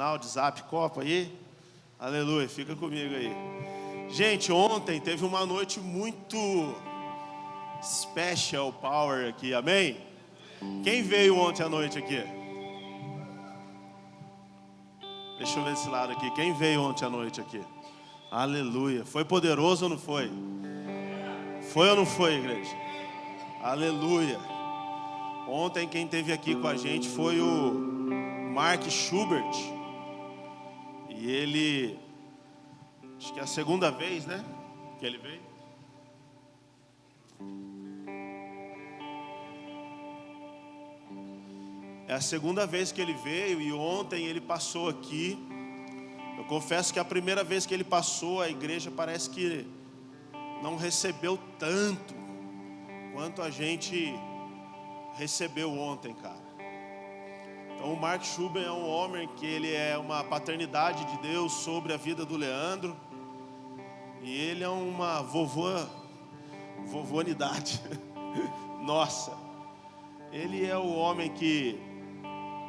sinal de Zap Copa aí? Aleluia, fica comigo aí. Gente, ontem teve uma noite muito special power aqui, amém? Quem veio ontem à noite aqui? Deixa eu ver desse lado aqui. Quem veio ontem à noite aqui? Aleluia. Foi poderoso ou não foi? Foi ou não foi, igreja? Aleluia. Ontem quem esteve aqui com a gente foi o Mark Schubert. E ele, acho que é a segunda vez, né, que ele veio. É a segunda vez que ele veio e ontem ele passou aqui. Eu confesso que a primeira vez que ele passou, a igreja parece que não recebeu tanto quanto a gente recebeu ontem, cara. Então o Mark Schubert é um homem que ele é uma paternidade de Deus sobre a vida do Leandro. E ele é uma vovônidade. Nossa. Ele é o homem que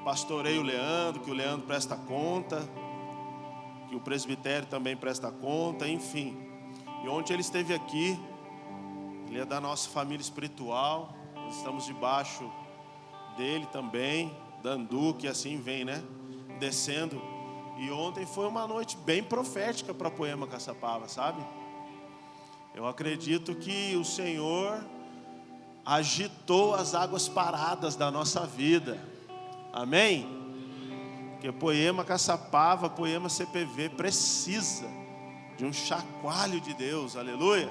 pastoreia o Leandro, que o Leandro presta conta, que o presbitério também presta conta, enfim. E ontem ele esteve aqui, ele é da nossa família espiritual, nós estamos debaixo dele também, Dandu, que assim vem, né, descendo. E ontem foi uma noite bem profética para Poema Caçapava, sabe? Eu acredito que o Senhor agitou as águas paradas da nossa vida. Amém? Porque Poema Caçapava, Poema CPV precisa de um chacoalho de Deus, aleluia.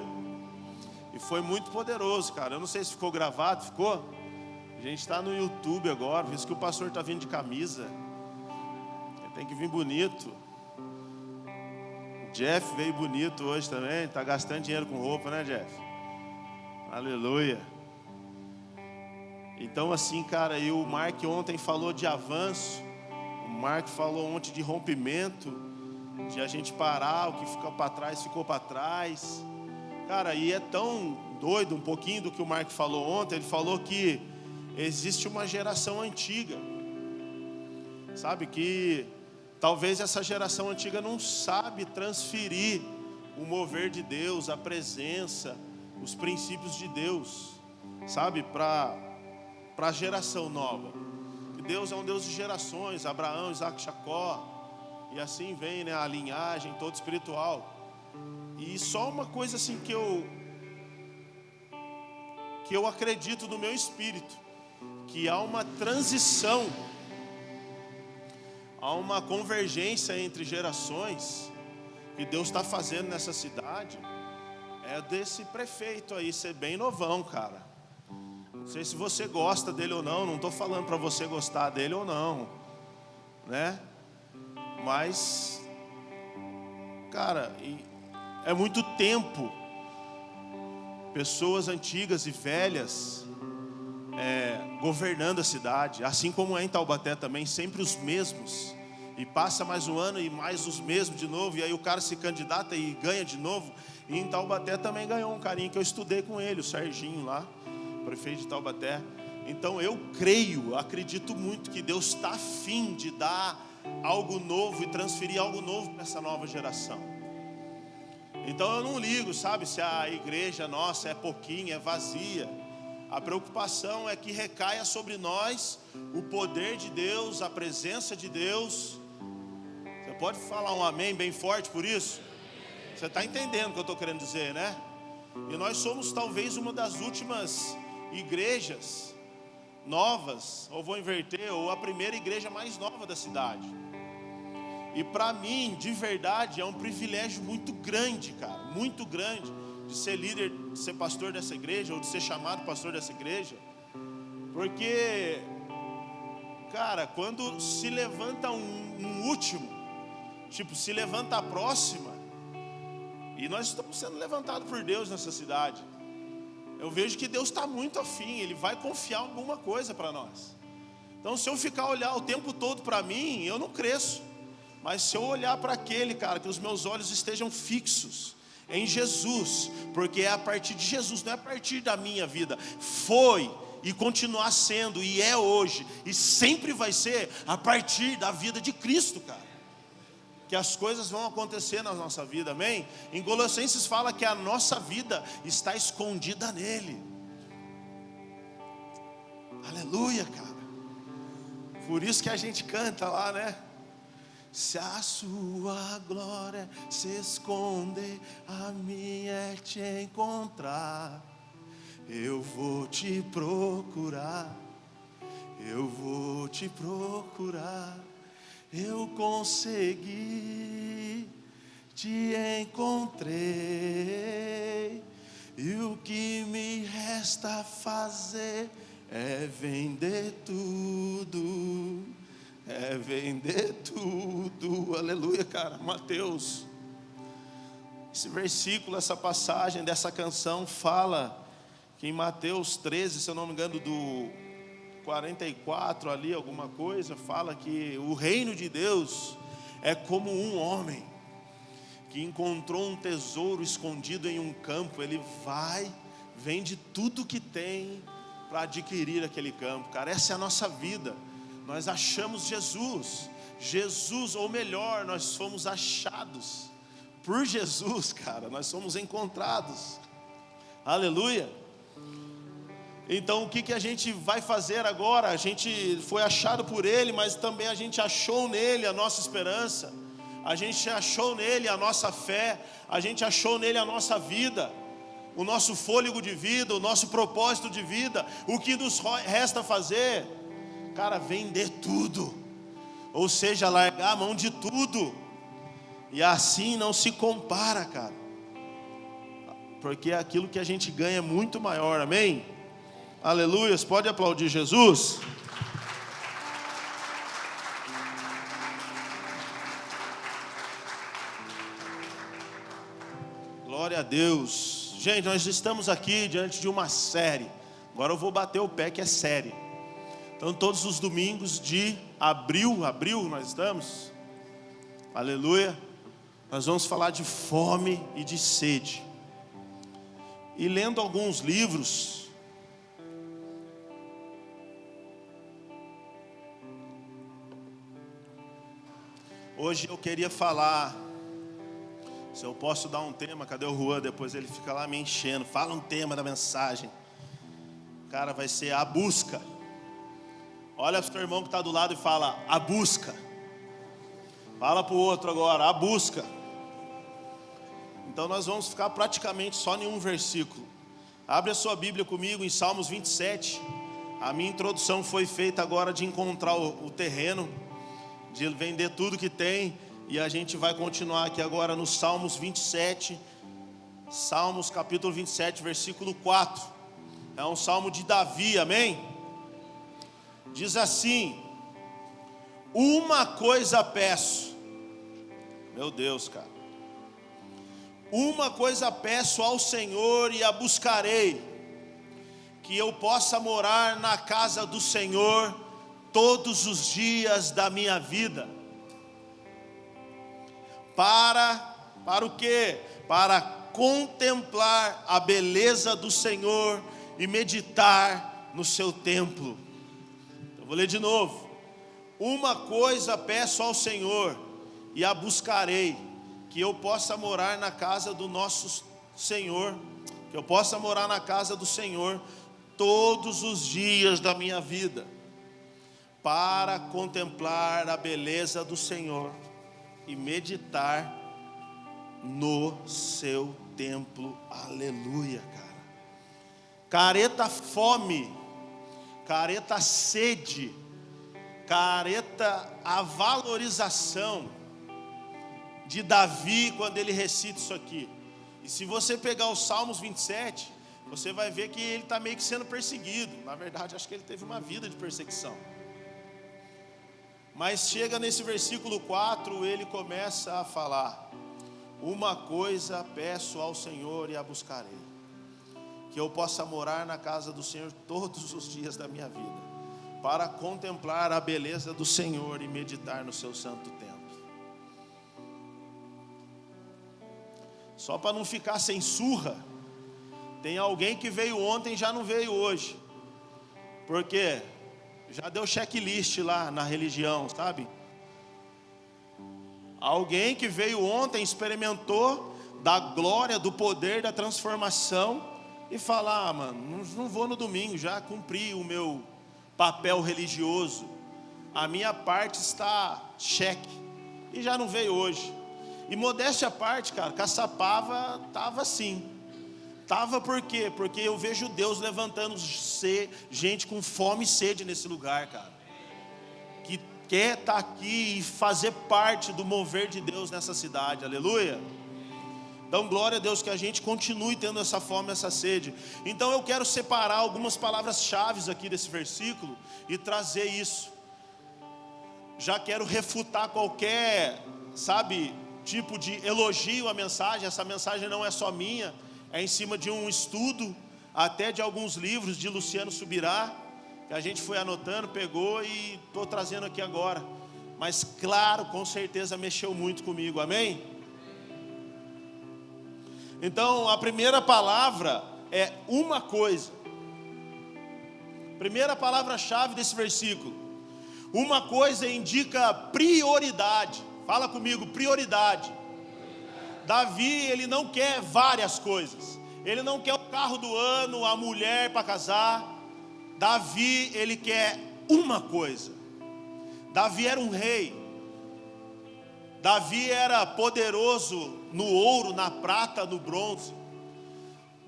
E foi muito poderoso, cara. Eu não sei se ficou gravado, ficou? A gente está no YouTube agora, visto que o pastor está vindo de camisa. Ele tem que vir bonito. O Jeff veio bonito hoje também, está gastando dinheiro com roupa, né, Jeff? Aleluia. Então assim, cara, e o Mark ontem falou de avanço. O Mark falou ontem de rompimento, de a gente parar, o que ficou para trás, ficou para trás. Cara, e é tão doido um pouquinho do que o Mark falou ontem. Ele falou que existe uma geração antiga, sabe, que talvez essa geração antiga não sabe transferir o mover de Deus, a presença, os princípios de Deus, sabe, para a geração nova. Que Deus é um Deus de gerações, Abraão, Isaac, Jacó, e assim vem, né, a linhagem toda espiritual. E só uma coisa assim que eu acredito no meu espírito, que há uma transição, há uma convergência entre gerações que Deus está fazendo nessa cidade. É desse prefeito aí ser bem novão, cara. Não sei se você gosta dele ou não estou falando para você gostar dele ou não, né? Mas, cara, é muito tempo, pessoas antigas e velhas governando a cidade, assim como é em Taubaté também, sempre os mesmos, e passa mais um ano e mais os mesmos de novo, e aí o cara se candidata e ganha de novo. E em Taubaté também ganhou um carinha que eu estudei com ele, o Serginho lá, prefeito de Taubaté. Então eu acredito muito que Deus está afim de dar algo novo e transferir algo novo para essa nova geração. Então eu não ligo, sabe, se a igreja nossa é pouquinha, é vazia. A preocupação é que recaia sobre nós o poder de Deus, a presença de Deus. Você pode falar um amém bem forte por isso? Você está entendendo o que eu estou querendo dizer, né? E nós somos talvez uma das últimas igrejas novas, ou vou inverter, ou a primeira igreja mais nova da cidade. E para mim, de verdade, é um privilégio muito grande, cara, muito grande, de ser líder, de ser pastor dessa igreja, ou de ser chamado pastor dessa igreja. Porque, cara, quando se levanta um último, tipo, se levanta a próxima, e nós estamos sendo levantados por Deus nessa cidade, eu vejo que Deus está muito afim, Ele vai confiar alguma coisa para nós. Então se eu ficar a olhar o tempo todo para mim, eu não cresço. Mas se eu olhar para aquele, cara, que os meus olhos estejam fixos em Jesus, porque é a partir de Jesus, não é a partir da minha vida. Foi e continuar sendo, e é hoje, e sempre vai ser a partir da vida de Cristo, cara, que as coisas vão acontecer na nossa vida, amém? Em Colossenses fala que a nossa vida está escondida nele. Aleluia, cara. Por isso que a gente canta lá, né? Se a sua glória se esconder, a minha é te encontrar. Eu vou te procurar, eu vou te procurar. Eu consegui, te encontrei, e o que me resta fazer é vender tudo, é vender tudo. Aleluia, cara. Mateus, esse versículo, essa passagem dessa canção fala que em Mateus 13, se eu não me engano, do 44 ali, alguma coisa, fala que o reino de Deus é como um homem que encontrou um tesouro escondido em um campo. Ele vai, vende tudo que tem para adquirir aquele campo, cara. Essa é a nossa vida. Nós achamos Jesus, ou melhor, nós fomos achados por Jesus, cara. Nós somos encontrados. Aleluia. Então o que a gente vai fazer agora? A gente foi achado por Ele, mas também a gente achou nele a nossa esperança, a gente achou nele a nossa fé, a gente achou nele a nossa vida, o nosso fôlego de vida, o nosso propósito de vida. O que nos resta fazer, cara, vender tudo, ou seja, largar a mão de tudo, e assim não se compara, cara, porque aquilo que a gente ganha é muito maior, amém? Aleluia, pode aplaudir Jesus? Glória a Deus. Gente, nós estamos aqui diante de uma série. Agora eu vou bater o pé que é série. Então todos os domingos de abril nós estamos. Aleluia. Nós vamos falar de fome e de sede. E lendo alguns livros, hoje eu queria falar, se eu posso dar um tema, cadê o Juan? Depois ele fica lá me enchendo, fala um tema da mensagem. Cara, vai ser a busca. Olha para o teu irmão que está do lado e fala, a busca. Fala para o outro agora, a busca. Então nós vamos ficar praticamente só em um versículo. Abre a sua Bíblia comigo em Salmos 27. A minha introdução foi feita agora de encontrar o terreno, de vender tudo que tem, e a gente vai continuar aqui agora no Salmos 27, Salmos capítulo 27, versículo 4, é um salmo de Davi, amém? Diz assim: uma coisa peço, meu Deus, cara, uma coisa peço ao Senhor e a buscarei, que eu possa morar na casa do Senhor todos os dias da minha vida. Para o quê? Para contemplar a beleza do Senhor e meditar no seu templo. Eu vou ler de novo. Uma coisa peço ao Senhor e a buscarei, que eu possa morar na casa do nosso Senhor, que eu possa morar na casa do Senhor todos os dias da minha vida, para contemplar a beleza do Senhor e meditar no seu templo. Aleluia, cara. Careta fome, careta sede, careta a valorização de Davi quando ele recita isso aqui. E se você pegar os Salmos 27, você vai ver que ele está meio que sendo perseguido. Na verdade, acho que ele teve uma vida de perseguição. Mas chega nesse versículo 4, ele começa a falar: uma coisa peço ao Senhor e a buscarei, que eu possa morar na casa do Senhor todos os dias da minha vida, para contemplar a beleza do Senhor e meditar no seu santo templo. Só para não ficar sem surra, tem alguém que veio ontem e já não veio hoje. Porque já deu checklist lá na religião, sabe? Alguém que veio ontem, experimentou da glória, do poder, da transformação, e fala: mano, não vou no domingo, já cumpri o meu papel religioso, a minha parte está cheque, e já não veio hoje. E modéstia à parte, cara, Caçapava estava assim. Estava por quê? Porque eu vejo Deus levantando gente com fome e sede nesse lugar, cara, que quer estar aqui e fazer parte do mover de Deus nessa cidade, aleluia. Então glória a Deus, que a gente continue tendo essa fome, essa sede. Então eu quero separar algumas palavras-chave aqui desse versículo e trazer isso. Já quero refutar qualquer, tipo de elogio à mensagem. Essa mensagem não é só minha, é em cima de um estudo, até de alguns livros de Luciano Subirá, que a gente foi anotando, pegou e estou trazendo aqui agora. Mas claro, com certeza mexeu muito comigo, amém? Então a primeira palavra é uma coisa. Primeira palavra-chave desse versículo. Uma coisa indica prioridade. Fala comigo, prioridade. Davi, ele não quer várias coisas. Ele não quer o carro do ano, a mulher para casar. Davi, ele quer uma coisa. Davi era um rei. Davi era poderoso no ouro, na prata, no bronze.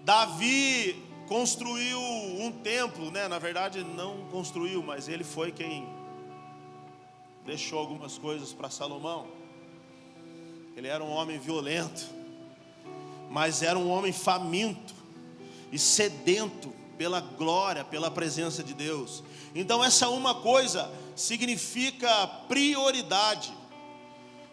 Davi construiu um templo, né? Na verdade não construiu, mas ele foi quem deixou algumas coisas para Salomão. Ele era um homem violento, mas era um homem faminto e sedento pela glória, pela presença de Deus. Então essa uma coisa significa prioridade.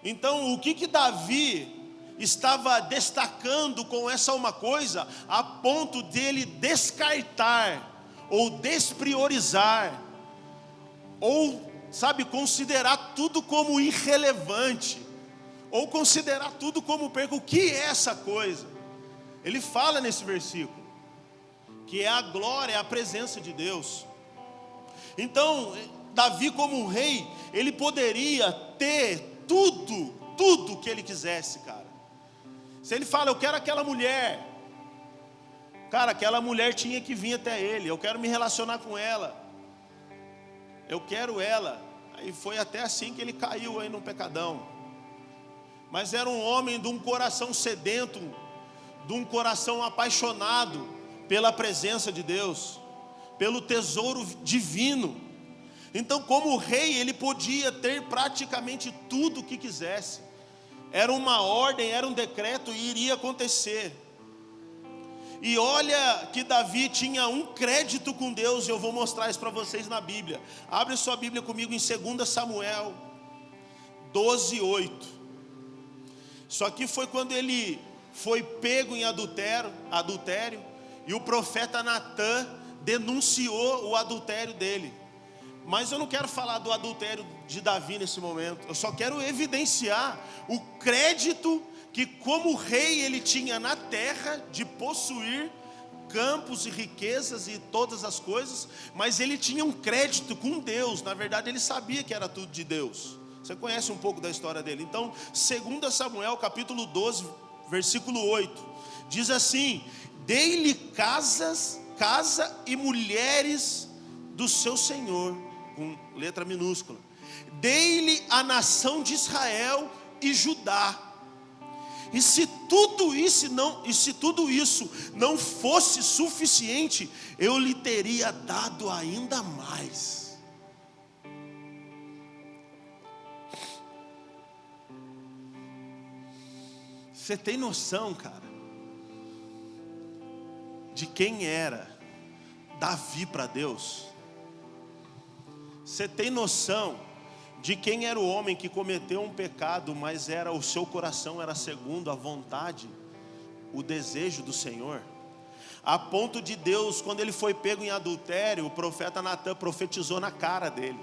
Então o que Davi estava destacando com essa uma coisa, a ponto dele descartar, ou despriorizar, ou considerar tudo como irrelevante, ou considerar tudo como perca. O que é essa coisa? Ele fala nesse versículo, que é a glória, a presença de Deus. Então, Davi como um rei, ele poderia ter tudo que ele quisesse, cara. Se ele fala: eu quero aquela mulher, cara, aquela mulher tinha que vir até ele. Eu quero me relacionar com ela, eu quero ela. Aí foi até assim que ele caiu aí no pecadão. Mas era um homem de um coração sedento, de um coração apaixonado pela presença de Deus, pelo tesouro divino. Então como rei, ele podia ter praticamente tudo o que quisesse. Era uma ordem, era um decreto e iria acontecer. E olha que Davi tinha um crédito com Deus, e eu vou mostrar isso para vocês na Bíblia. Abre sua Bíblia comigo em 2 Samuel 12:8. Isso aqui foi quando ele foi pego em adultério, e o profeta Natã denunciou o adultério dele. Mas eu não quero falar do adultério de Davi nesse momento. Eu só quero evidenciar o crédito que como rei ele tinha na terra, de possuir campos e riquezas e todas as coisas. Mas ele tinha um crédito com Deus. Na verdade ele sabia que era tudo de Deus. Você conhece um pouco da história dele. Então 2 Samuel capítulo 12 versículo 8 diz assim: dei-lhe casa e mulheres do seu senhor, com letra minúscula. Dei-lhe a nação de Israel e Judá. E se tudo isso não fosse suficiente, eu lhe teria dado ainda mais. Você tem noção, cara, de quem era Davi para Deus? Você tem noção de quem era o homem que cometeu um pecado, mas o seu coração era segundo a vontade, o desejo do Senhor? A ponto de Deus, quando ele foi pego em adultério, o profeta Natã profetizou na cara dele: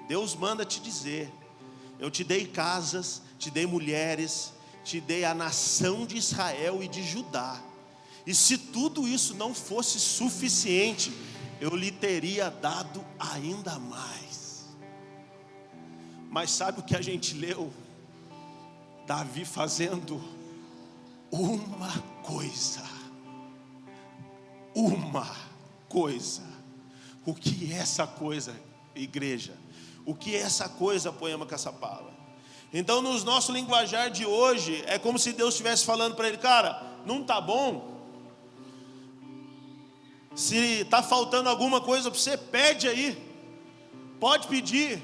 Deus manda te dizer, eu te dei casas, te dei mulheres, te dei a nação de Israel e de Judá. E se tudo isso não fosse suficiente, eu lhe teria dado ainda mais. Mas sabe o que a gente leu? Davi fazendo uma coisa. Uma coisa. O que é essa coisa, igreja? O que é essa coisa, Poema Caçapava? Então, no nosso linguajar de hoje, é como se Deus estivesse falando para ele: cara, não está bom? Se está faltando alguma coisa para você, pede aí. Pode pedir,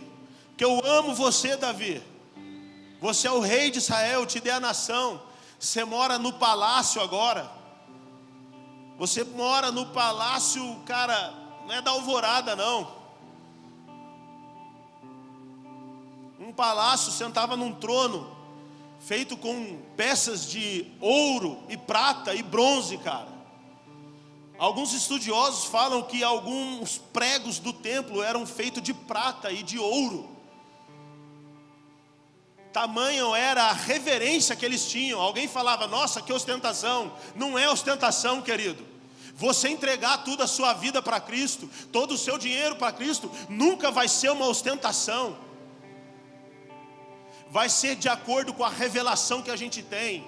que eu amo você, Davi. Você é o rei de Israel, eu te dei a nação. Você mora no palácio agora. Você mora no palácio, cara, não é da alvorada não. Um palácio, sentava num trono feito com peças de ouro e prata e bronze, cara. Alguns estudiosos falam que alguns pregos do templo eram feitos de prata e de ouro. Tamanho era a reverência que eles tinham. Alguém falava: nossa, que ostentação. Não é ostentação, querido. Você entregar toda a sua vida para Cristo, todo o seu dinheiro para Cristo, nunca vai ser uma ostentação. Vai ser de acordo com a revelação que a gente tem.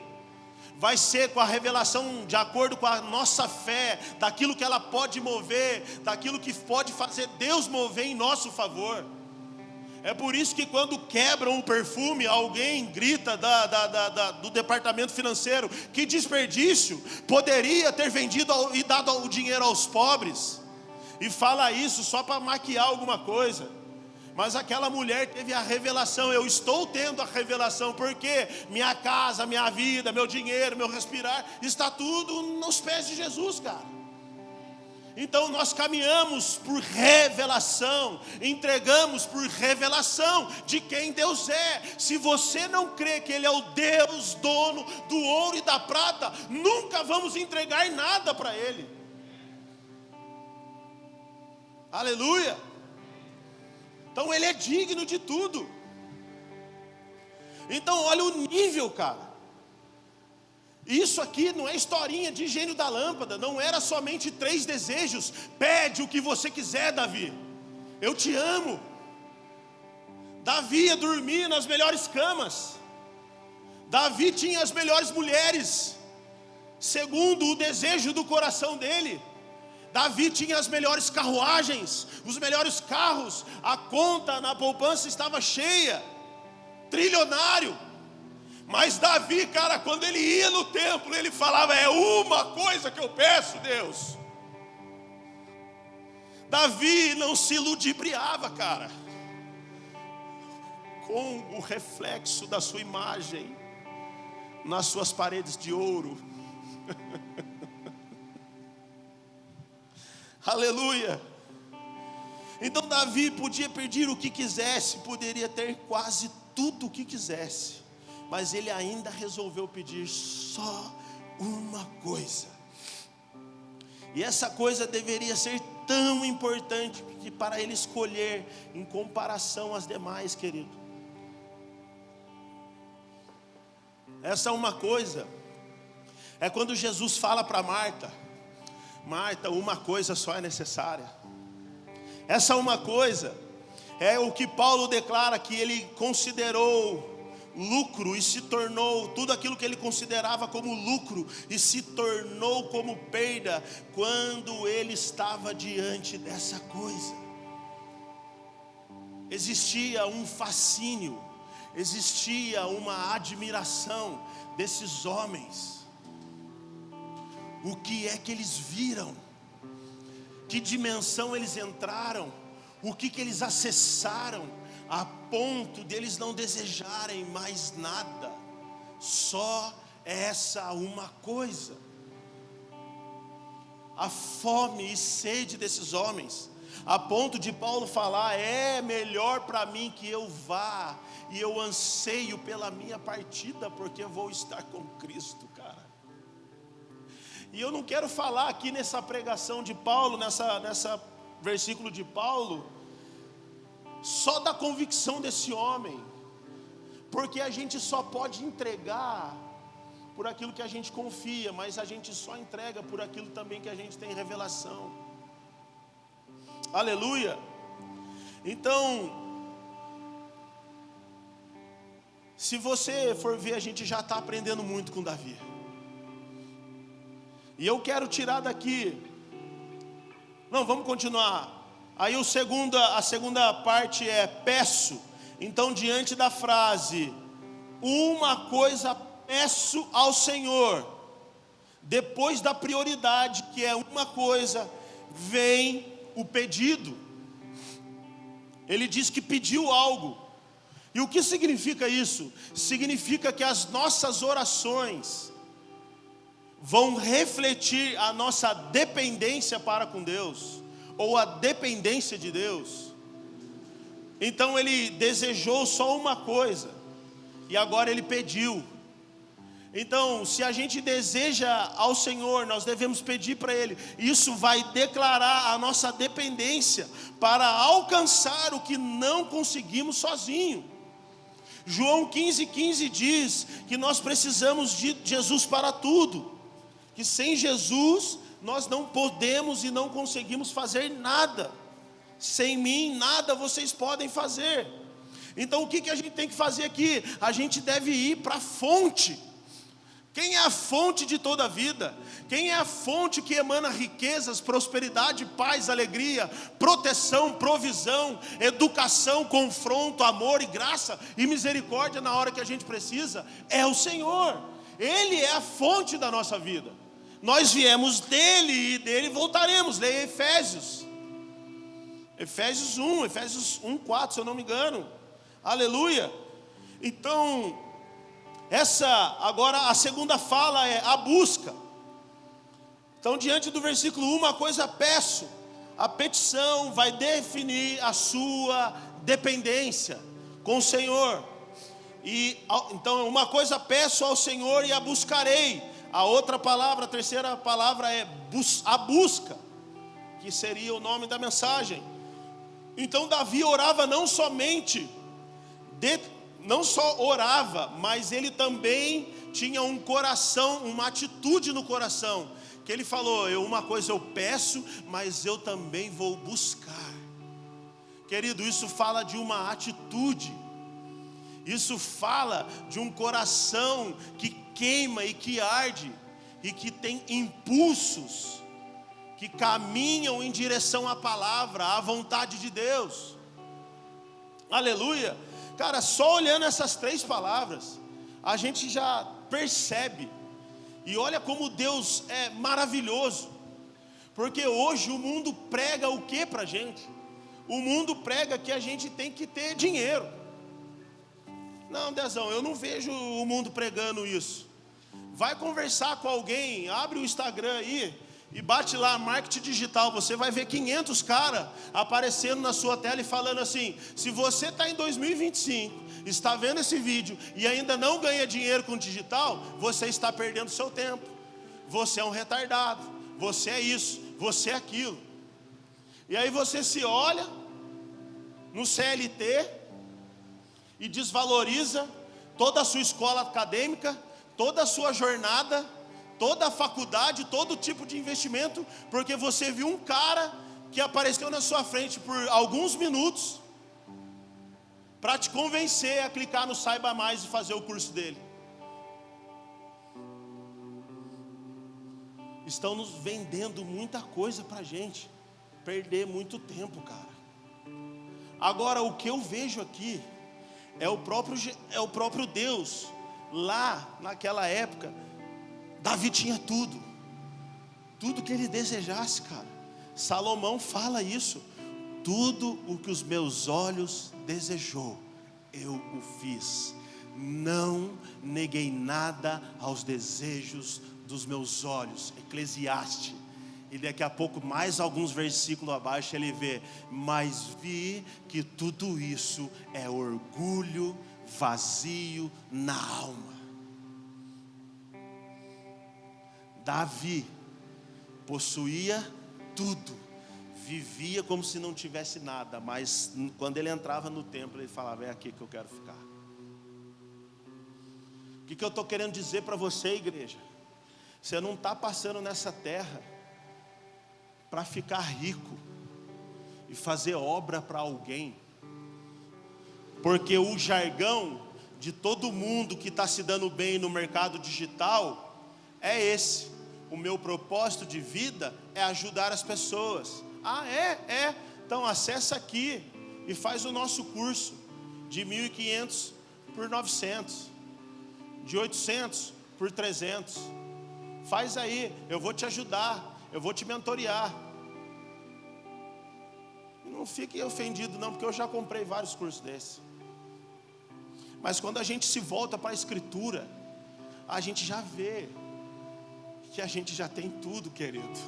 Vai ser com a revelação de acordo com a nossa fé, daquilo que ela pode mover, daquilo que pode fazer Deus mover em nosso favor. É por isso que quando quebram um perfume, alguém grita do departamento financeiro: que desperdício, poderia ter vendido e dado o dinheiro aos pobres. E fala isso só para maquiar alguma coisa. Mas aquela mulher teve a revelação. Eu estou tendo a revelação, porque minha casa, minha vida, meu dinheiro, meu respirar, está tudo nos pés de Jesus, cara. Então nós caminhamos por revelação, entregamos por revelação de quem Deus é. Se você não crê que Ele é o Deus dono do ouro e da prata, nunca vamos entregar nada para Ele. Aleluia. Então Ele é digno de tudo. Então olha o nível, cara. Isso aqui não é historinha de gênio da lâmpada. Não era somente 3 desejos. Pede o que você quiser, Davi. Eu te amo. Davi ia dormir nas melhores camas. Davi tinha as melhores mulheres, segundo o desejo do coração dele. Davi tinha as melhores carruagens, os melhores carros. A conta na poupança estava cheia. Trilionário. Mas Davi, cara, quando ele ia no templo, ele falava: é uma coisa que eu peço, Deus. Davi não se ludibriava, cara, com o reflexo da sua imagem nas suas paredes de ouro. Aleluia. Então Davi podia pedir o que quisesse, poderia ter quase tudo o que quisesse, mas ele ainda resolveu pedir só uma coisa. E essa coisa deveria ser tão importante que para ele escolher em comparação às demais, querido. Essa uma coisa é quando Jesus fala para Marta: Marta, uma coisa só é necessária. Essa uma coisa é o que Paulo declara que ele considerou lucro e se tornou tudo aquilo que ele considerava como lucro e se tornou como perda quando ele estava diante dessa coisa. Existia um fascínio, existia uma admiração desses homens. O que é que eles viram? Que dimensão eles entraram? O que eles acessaram? A ponto deles não desejarem mais nada, só essa uma coisa. A fome e sede desses homens, a ponto de Paulo falar: é melhor para mim que eu vá, e eu anseio pela minha partida, porque eu vou estar com Cristo, cara. E eu não quero falar aqui nessa pregação de Paulo, nessa versículo de Paulo, só da convicção desse homem, porque a gente só pode entregar por aquilo que a gente confia, mas a gente só entrega por aquilo também que a gente tem revelação. Aleluia. Então, se você for ver, a gente já está aprendendo muito com Davi. E eu quero tirar daqui. Não, vamos continuar. Aí a segunda parte é peço. Então, diante da frase, uma coisa peço ao Senhor, depois da prioridade, que é uma coisa, vem o pedido. Ele diz que pediu algo. E o que significa isso? Significa que as nossas orações vão refletir a nossa dependência para com Deus, ou a dependência de Deus. Então ele desejou só uma coisa, e agora ele pediu. Então, se a gente deseja ao Senhor, nós devemos pedir para Ele. Isso vai declarar a nossa dependência para alcançar o que não conseguimos sozinho. João 15,15 diz que nós precisamos de Jesus para tudo. Que sem Jesus nós não podemos e não conseguimos fazer nada. Sem mim nada vocês podem fazer. Então o que a gente tem que fazer aqui? A gente deve ir para a fonte. Quem é a fonte de toda a vida? Quem é a fonte que emana riquezas, prosperidade, paz, alegria, proteção, provisão, educação, confronto, amor e graça e misericórdia na hora que a gente precisa? É o Senhor. Ele é a fonte da nossa vida. Nós viemos dele e dele voltaremos. Leia Efésios 1:4, se eu não me engano. Aleluia. Então, agora a segunda fala é a busca. Então, diante do versículo 1, uma coisa peço. A petição vai definir a sua dependência com o Senhor. Então, uma coisa peço ao Senhor e a buscarei. A terceira palavra é a busca, que seria o nome da mensagem. Então Davi orava não só orava, mas ele também tinha um coração, uma atitude no coração, que ele falou, uma coisa eu peço, mas eu também vou buscar. Querido, isso fala de uma atitude, isso fala de um coração que queima e que arde, e que tem impulsos, que caminham em direção à palavra, à vontade de Deus. Aleluia. Cara, só olhando essas 3 palavras, a gente já percebe. E olha como Deus é maravilhoso. Porque hoje o mundo prega o que pra gente? O mundo prega que a gente tem que ter dinheiro. Não, Dezão, eu não vejo o mundo pregando isso. Vai conversar com alguém, abre o Instagram aí e bate lá, marketing digital, você vai ver 500 caras aparecendo na sua tela e falando assim, se você está em 2025, está vendo esse vídeo e ainda não ganha dinheiro com digital, você está perdendo seu tempo, você é um retardado, você é isso, você é aquilo. E aí você se olha no CLT e desvaloriza toda a sua escola acadêmica, toda a sua jornada, toda a faculdade, todo tipo de investimento, porque você viu um cara que apareceu na sua frente por alguns minutos, para te convencer a clicar no Saiba Mais e fazer o curso dele. Estão nos vendendo muita coisa para a gente, perder muito tempo, cara. Agora, o que eu vejo aqui, é o próprio Deus, lá naquela época, Davi tinha tudo que ele desejasse, cara. Salomão fala isso, tudo o que os meus olhos desejou, eu o fiz, não neguei nada aos desejos dos meus olhos. Eclesiastes. E daqui a pouco, mais alguns versículos abaixo, ele vê, mas vi que tudo isso é orgulho vazio na alma. Davi possuía tudo, vivia como se não tivesse nada, mas quando ele entrava no templo, ele falava, é aqui que eu quero ficar. O que eu estou querendo dizer para você, igreja? Você não está passando nessa terra para ficar rico e e fazer obra para alguém. Porque o jargão de todo mundo que está se dando bem no mercado digital é esse: o meu propósito de vida é ajudar as pessoas. Ah, é? Então acessa aqui e faz o nosso curso de 1.500 por 900, de 800 por 300. Faz aí, eu vou te ajudar, eu vou te mentorear. Não fique ofendido não, porque eu já comprei vários cursos desses. Mas quando a gente se volta para a Escritura, a gente já vê que a gente já tem tudo, querido.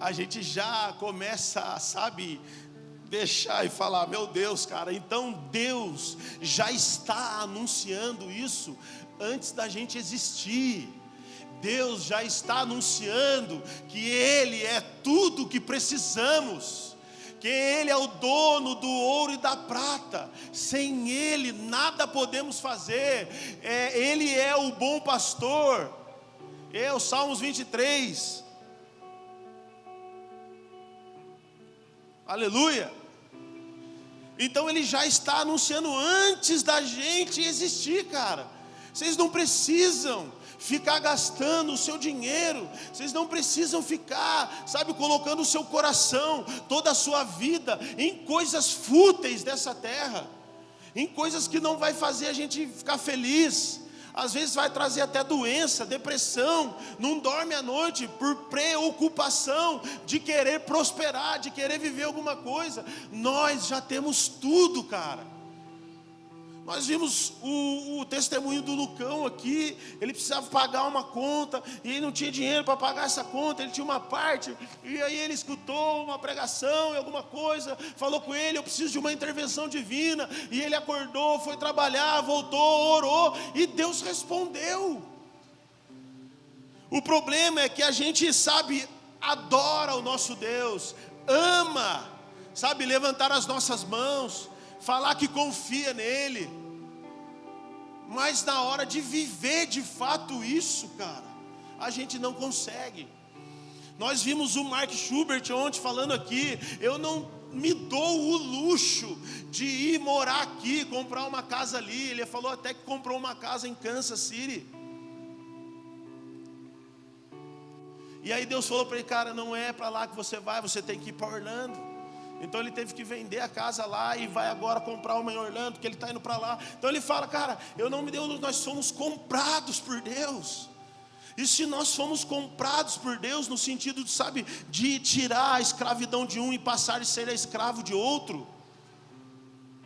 A gente já começa, sabe, deixar e falar: meu Deus, cara, então Deus já está anunciando isso antes da gente existir. Deus já está anunciando que Ele é tudo o que precisamos, que Ele é o dono do ouro e da prata. Sem Ele nada podemos fazer. Ele é o bom pastor. Salmos 23. Aleluia. Então Ele já está anunciando antes da gente existir, cara. Vocês não precisam ficar gastando o seu dinheiro, vocês não precisam ficar, sabe, colocando o seu coração, toda a sua vida em coisas fúteis dessa terra, em coisas que não vai fazer a gente ficar feliz. Às vezes vai trazer até doença, depressão, não dorme à noite por preocupação de querer prosperar, de querer viver alguma coisa. Nós já temos tudo, cara. Nós vimos o testemunho do Lucão aqui. Ele precisava pagar uma conta e ele não tinha dinheiro para pagar essa conta. Ele tinha uma parte, e aí ele escutou uma pregação e alguma coisa, falou com ele: eu preciso de uma intervenção divina. E ele acordou, foi trabalhar, voltou, orou, e Deus respondeu. O problema é que a gente, sabe, adora o nosso Deus, ama, sabe, levantar as nossas mãos, falar que confia nele, mas na hora de viver de fato isso, cara, a gente não consegue. Nós vimos o Mark Schubert ontem falando aqui: eu não me dou o luxo de ir morar aqui, comprar uma casa ali. Ele falou até que comprou uma casa em Kansas City. E aí Deus falou para ele: cara, não é para lá que você vai, você tem que ir para Orlando. Então ele teve que vender a casa lá e vai agora comprar uma em Orlando, porque ele está indo para lá. Então ele fala: cara, eu não me deu, nós somos comprados por Deus. E se nós fomos comprados por Deus, no sentido de, sabe, de tirar a escravidão de um e passar a ser escravo de outro,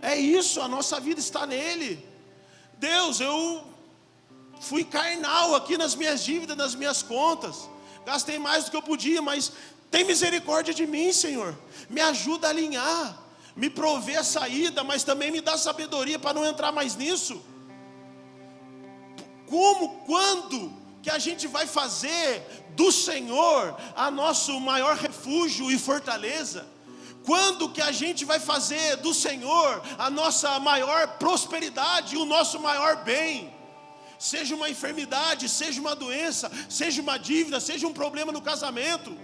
é isso, a nossa vida está nele. Deus, eu fui carnal aqui nas minhas dívidas, nas minhas contas, gastei mais do que eu podia, mas tem misericórdia de mim, Senhor. Me ajuda a alinhar, me provê a saída, mas também me dá sabedoria para não entrar mais nisso. Quando que a gente vai fazer do Senhor a nosso maior refúgio e fortaleza? Quando que a gente vai fazer do Senhor a nossa maior prosperidade e o nosso maior bem? Seja uma enfermidade, seja uma doença, seja uma dívida, seja um problema no casamento.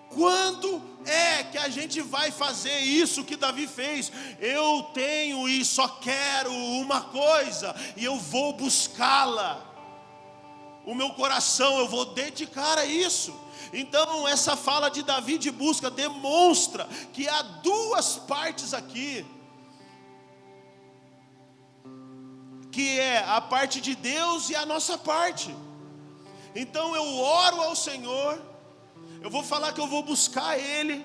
Quando é que a gente vai fazer isso que Davi fez? Eu tenho e só quero uma coisa, e eu vou buscá-la. O meu coração eu vou dedicar a isso. Então essa fala de Davi de busca demonstra que há duas partes aqui, que é a parte de Deus e a nossa parte. Então eu oro ao Senhor, eu vou falar que eu vou buscar Ele,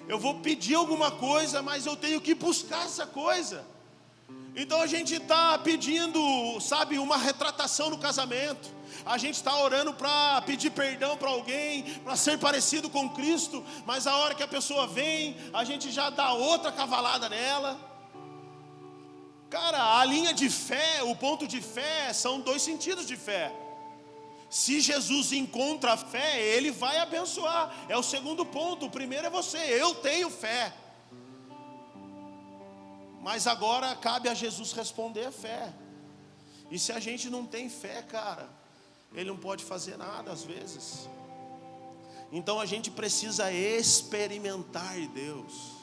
eu vou pedir alguma coisa, mas eu tenho que buscar essa coisa. Então a gente está pedindo, sabe, uma retratação no casamento. A gente está orando para pedir perdão para alguém, para ser parecido com Cristo, mas a hora que a pessoa vem, a gente já dá outra cavalada nela. Cara, a linha de fé, o ponto de fé, são dois sentidos de fé. Se Jesus encontra a fé, Ele vai abençoar. É o segundo ponto. O primeiro é você: eu tenho fé. Mas agora cabe a Jesus responder a fé. E se a gente não tem fé, cara, Ele não pode fazer nada às vezes. Então a gente precisa experimentar Deus.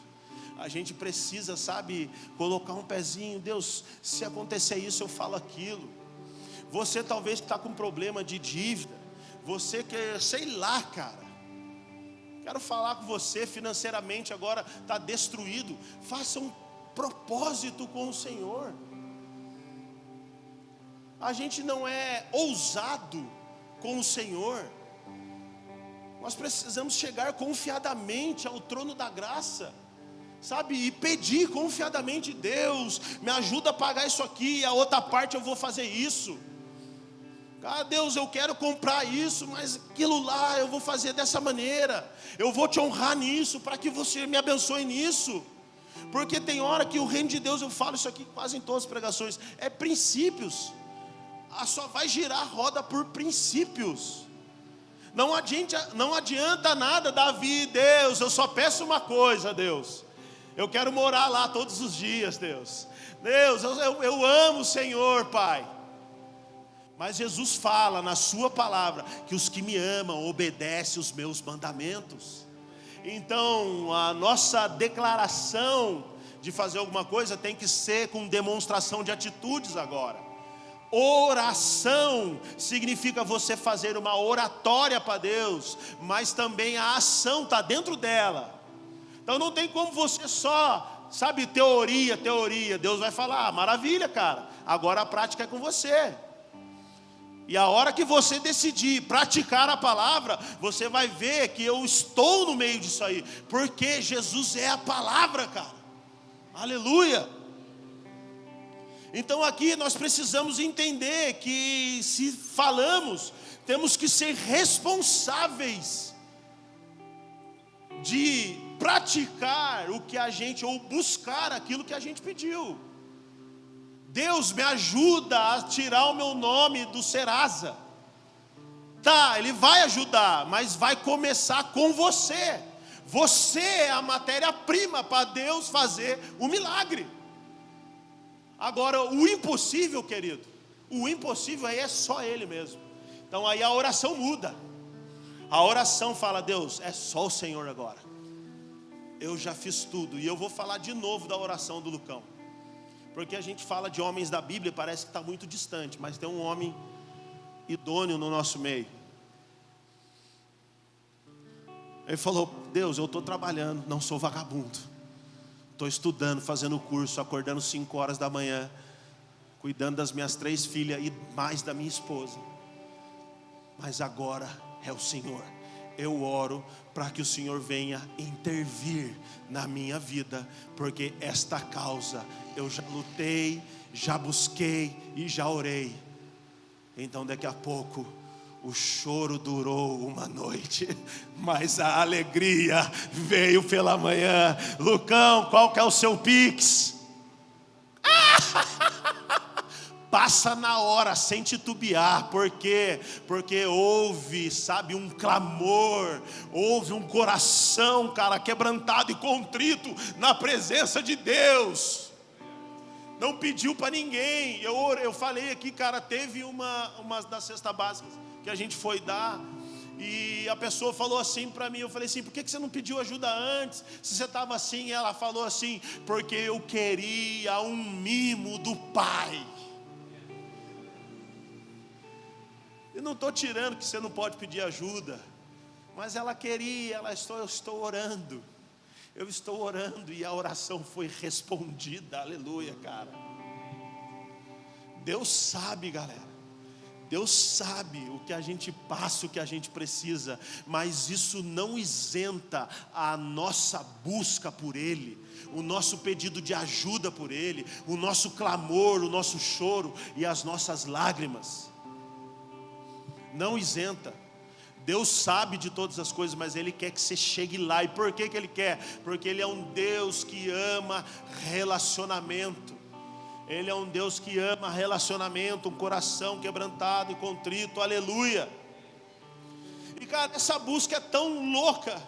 A gente precisa, sabe, colocar um pezinho. Deus, se acontecer isso, eu falo aquilo. Você talvez que está com problema de dívida, você que, sei lá, cara, quero falar com você, financeiramente agora está destruído. Faça um propósito com o Senhor. A gente não é ousado com o Senhor. Nós precisamos chegar confiadamente ao trono da graça, sabe, e pedir confiadamente: Deus, me ajuda a pagar isso aqui, e a outra parte eu vou fazer isso. Ah, Deus, eu quero comprar isso, mas aquilo lá eu vou fazer dessa maneira. Eu vou te honrar nisso, para que você me abençoe nisso. Porque tem hora que o reino de Deus, eu falo isso aqui quase em todas as pregações, é princípios. Só vai girar a roda por princípios. Não adianta nada, Davi: Deus, eu só peço uma coisa, Deus, eu quero morar lá todos os dias, Deus. Deus, eu amo o Senhor, Pai. Mas Jesus fala na sua palavra que os que me amam obedecem os meus mandamentos. Então a nossa declaração de fazer alguma coisa tem que ser com demonstração de atitudes agora. Oração significa você fazer uma oratória para Deus, mas também a ação está dentro dela. Então não tem como você só, sabe, teoria. Deus vai falar: maravilha, cara, agora a prática é com você. E a hora que você decidir praticar a palavra, você vai ver que eu estou no meio disso aí, porque Jesus é a palavra, cara. Aleluia. Então aqui nós precisamos entender que, se falamos, temos que ser responsáveis de praticar o que a gente, ou buscar aquilo que a gente pediu. Deus, me ajuda a tirar o meu nome do Serasa. Tá, Ele vai ajudar, mas vai começar com você. Você é a matéria-prima para Deus fazer o milagre. Agora, o impossível, querido, o impossível aí é só Ele mesmo. Então aí a oração muda. A oração fala: Deus, é só o Senhor agora. Eu já fiz tudo. E eu vou falar de novo da oração do Lucão, porque a gente fala de homens da Bíblia, parece que está muito distante, mas tem um homem idôneo no nosso meio. Ele falou: Deus, eu estou trabalhando, não sou vagabundo, estou estudando, fazendo curso, acordando 5 horas da manhã, cuidando das minhas 3 filhas e mais da minha esposa, mas agora é o Senhor. Eu oro para que o Senhor venha intervir na minha vida, porque esta causa eu já lutei, já busquei e já orei. Então daqui a pouco o choro durou uma noite, mas a alegria veio pela manhã. Lucão, qual que é o seu Pix? Passa na hora, sem titubear. Por quê? Porque houve, sabe, um clamor, houve um coração, cara, quebrantado e contrito na presença de Deus. Não pediu para ninguém. Eu falei aqui, cara, teve uma da cesta básica que a gente foi dar, e a pessoa falou assim para mim. Eu falei assim: por que você não pediu ajuda antes, se você estava assim? E ela falou assim: porque eu queria um mimo do Pai. Eu não estou tirando que você não pode pedir ajuda, mas ela queria. Eu estou orando. Eu estou orando e a oração foi respondida. Aleluia, cara. Deus sabe, galera. Deus sabe o que a gente passa, o que a gente precisa, mas isso não isenta a nossa busca por Ele, o nosso pedido de ajuda por Ele, o nosso clamor, o nosso choro e as nossas lágrimas. Não isenta. Deus sabe de todas as coisas, mas Ele quer que você chegue lá. E por que Ele quer? Porque Ele é um Deus que ama relacionamento. Ele é um Deus que ama relacionamento, um coração quebrantado e contrito. Aleluia. E cara, essa busca é tão louca,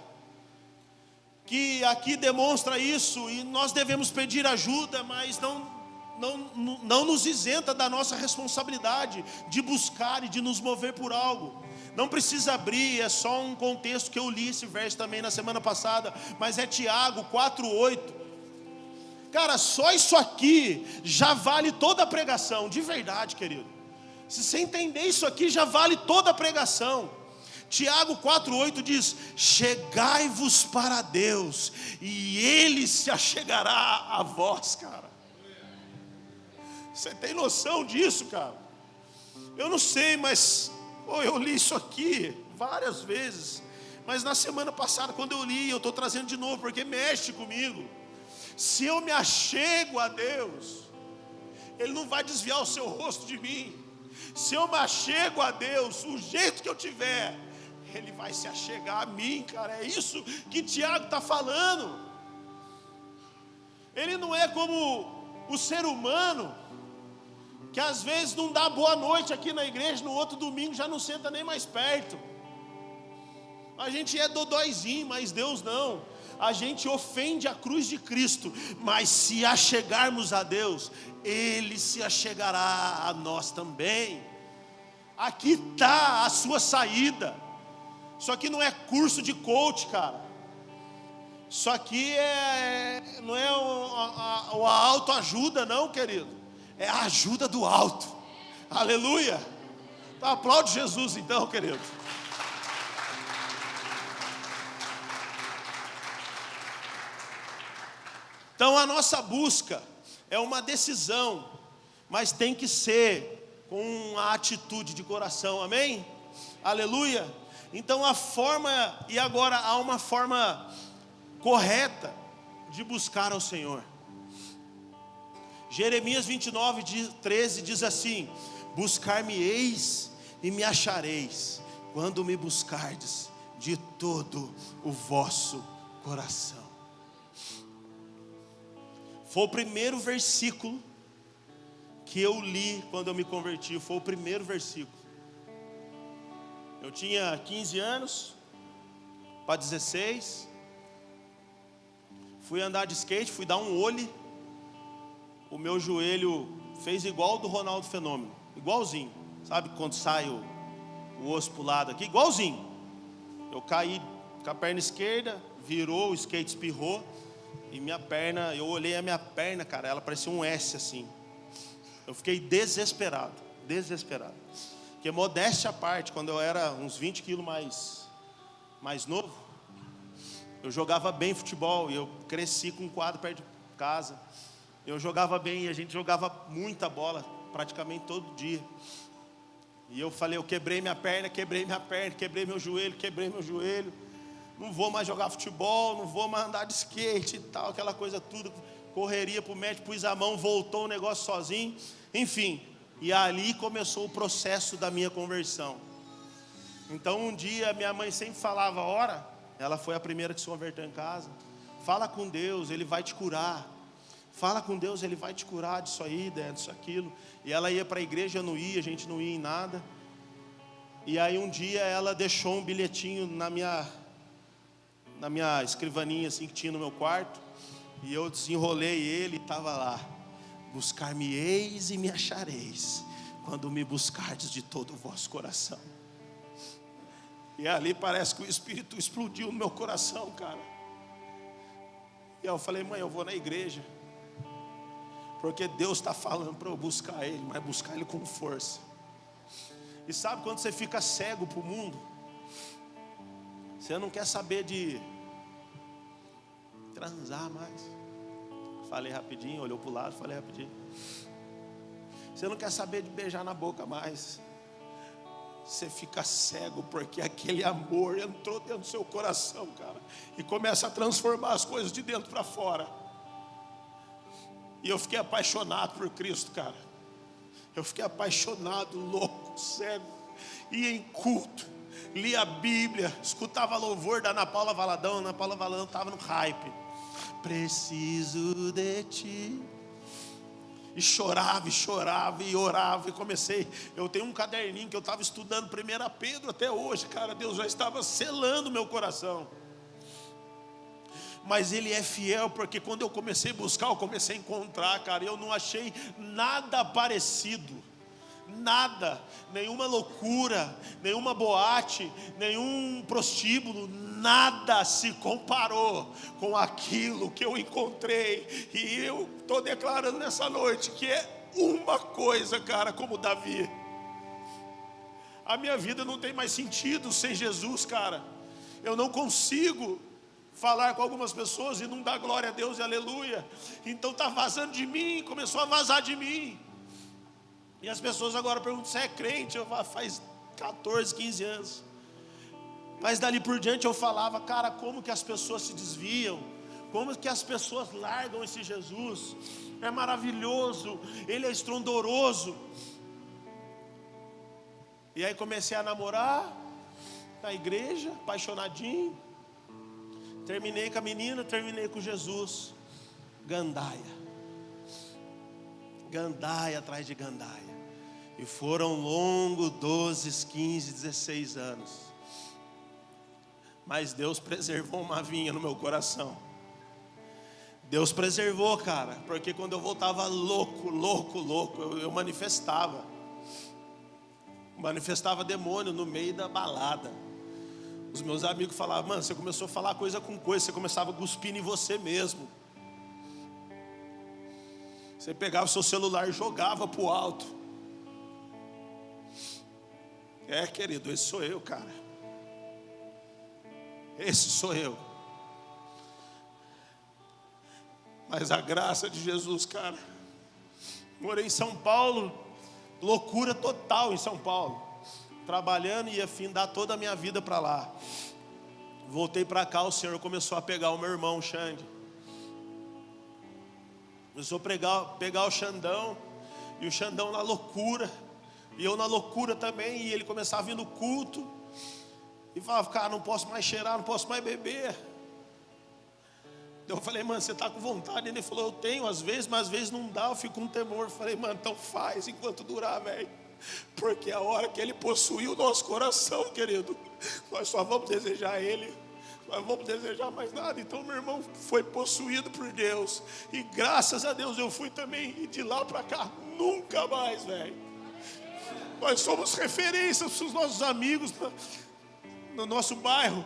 que aqui demonstra isso. E nós devemos pedir ajuda, mas não nos isenta da nossa responsabilidade de buscar e de nos mover por algo. Não precisa abrir, é só um contexto que eu li esse verso também na semana passada, mas é Tiago 4:8. Cara, só isso aqui já vale toda a pregação, de verdade, querido. Se você entender isso aqui, já vale toda a pregação. Tiago 4:8 diz: chegai-vos para Deus, e Ele se achegará a vós, cara. Você tem noção disso, cara? Eu não sei, mas eu li isso aqui várias vezes, mas na semana passada, quando eu li, eu estou trazendo de novo, porque mexe comigo. Se eu me achego a Deus, Ele não vai desviar o seu rosto de mim. Se eu me achego a Deus, o jeito que eu tiver, Ele vai se achegar a mim, cara. É isso que Tiago está falando. Ele não é como o ser humano, que às vezes não dá boa noite aqui na igreja, no outro domingo já não senta nem mais perto. A gente é dodóizinho, mas Deus não. A gente ofende a cruz de Cristo, mas se achegarmos a Deus, Ele se achegará a nós também. Aqui está a sua saída. Isso aqui não é curso de coach, cara. Isso aqui não é a autoajuda, não, querido. É a ajuda do alto. Aleluia. Então, aplaude Jesus então, querido. Então a nossa busca é uma decisão, mas tem que ser com uma atitude de coração, amém? Aleluia. Então a forma, e agora há uma forma correta de buscar ao Senhor. Jeremias 29:13 diz assim: buscar-me-eis e me achareis, quando me buscardes de todo o vosso coração. Foi o primeiro versículo que eu li quando eu me converti. Foi o primeiro versículo. Eu tinha 15 anos para 16. Fui andar de skate, fui dar um ollie. O meu joelho fez igual o do Ronaldo Fenômeno, igualzinho. Sabe quando sai o osso pro lado aqui? Igualzinho. Eu caí com a perna esquerda, virou, o skate espirrou. E minha perna, eu olhei a minha perna, cara, ela parecia um S assim. Eu fiquei desesperado. Porque modéstia à parte, quando eu era uns 20 quilos mais novo, eu jogava bem futebol. E eu cresci com um quadro perto de casa. Eu jogava bem, e a gente jogava muita bola, praticamente todo dia. E eu falei, eu quebrei minha perna, quebrei meu joelho. Não vou mais jogar futebol, não vou mais andar de skate e tal, aquela coisa tudo. Correria para o médico, pus a mão, voltou o negócio sozinho. Enfim, e ali começou o processo da minha conversão. Então um dia, minha mãe sempre falava, ora, ela foi a primeira que se converteu em casa. Fala com Deus, Ele vai te curar. Fala com Deus, Ele vai te curar disso aí, disso, aquilo. E ela ia para a igreja, eu não ia, a gente não ia em nada. E aí um dia ela deixou um bilhetinho na minha escrivaninha assim que tinha no meu quarto, e eu desenrolei ele e estava lá: buscar-me-eis e me achareis, quando me buscardes de todo o vosso coração. E ali parece que o Espírito explodiu no meu coração, cara. E eu falei, mãe, eu vou na igreja, porque Deus está falando para eu buscar Ele, mas buscar Ele com força. E sabe quando você fica cego para o mundo? Você não quer saber de transar mais. Falei rapidinho, olhou para o lado, falei rapidinho. Você não quer saber de beijar na boca mais. Você fica cego porque aquele amor entrou dentro do seu coração, cara, e começa a transformar as coisas de dentro para fora. E eu fiquei apaixonado por Cristo, cara. Eu fiquei apaixonado, louco, cego. Ia em culto, lia a Bíblia, escutava louvor da Ana Paula Valadão. Ana Paula Valadão estava no hype. Preciso de ti. E chorava e orava. E comecei, eu tenho um caderninho que eu estava estudando 1 Pedro até hoje, cara. Deus já estava selando meu coração. Mas Ele é fiel, porque quando eu comecei a buscar, eu comecei a encontrar, cara. Eu não achei nada parecido. Nada, nenhuma loucura, nenhuma boate, nenhum prostíbulo, nada se comparou com aquilo que eu encontrei. E eu estou declarando nessa noite que é uma coisa, cara, como Davi. A minha vida não tem mais sentido sem Jesus, cara. Eu não consigo falar com algumas pessoas e não dar glória a Deus e aleluia. Então está vazando de mim, começou a vazar de mim. E as pessoas agora perguntam: você é crente? Eu falo: faz 14, 15 anos. Mas dali por diante eu falava: cara, como que as pessoas se desviam? Como que as pessoas largam esse Jesus? É maravilhoso, Ele é estrondoroso. E aí comecei a namorar na igreja, apaixonadinho. Terminei com a menina, terminei com Jesus. Gandaia atrás de gandaia. E foram longos 12, 15, 16 anos. Mas Deus preservou uma vinha no meu coração. Deus preservou, cara. Porque quando eu voltava louco, eu manifestava demônio no meio da balada. Os meus amigos falavam: mano, você começou a falar coisa com coisa. Você começava a cuspir em você mesmo. Você pegava o seu celular e jogava pro alto. É, querido, esse sou eu, cara. Esse sou eu. Mas a graça de Jesus, cara. Morei em São Paulo, loucura total em São Paulo. Trabalhando, ia findar toda a minha vida para lá. Voltei para cá, o Senhor começou a pegar o meu irmão, o Xande. Começou a pegar o Xandão. E o Xandão na loucura. E eu na loucura também. E ele começava a vir no culto. E falava: cara, não posso mais cheirar, não posso mais beber. Eu falei: mano, você está com vontade? Ele falou: eu tenho às vezes, mas às vezes não dá, eu fico com temor. Eu falei: mano, então faz enquanto durar, velho. Porque a hora que Ele possuir o nosso coração, querido, nós só vamos desejar Ele. Nós não vamos desejar mais nada. Então meu irmão foi possuído por Deus. E graças a Deus eu fui também. E de lá para cá, nunca mais, velho. Nós somos referências para os nossos amigos no nosso bairro.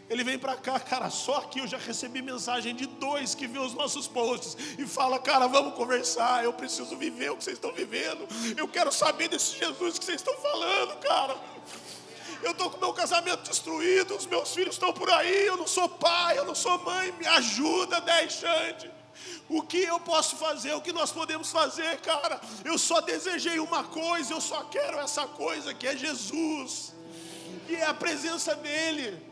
Ele vem pra cá, cara, só aqui eu já recebi mensagem de 2 que vê os nossos posts e fala: cara, vamos conversar, eu preciso viver o que vocês estão vivendo, eu quero saber desse Jesus que vocês estão falando, cara. Eu estou com meu casamento destruído, os meus filhos estão por aí, eu não sou pai, eu não sou mãe, me ajuda, Xande. O que eu posso fazer, o que nós podemos fazer, cara? Eu só desejei uma coisa, eu só quero essa coisa que é Jesus, e é a presença dEle.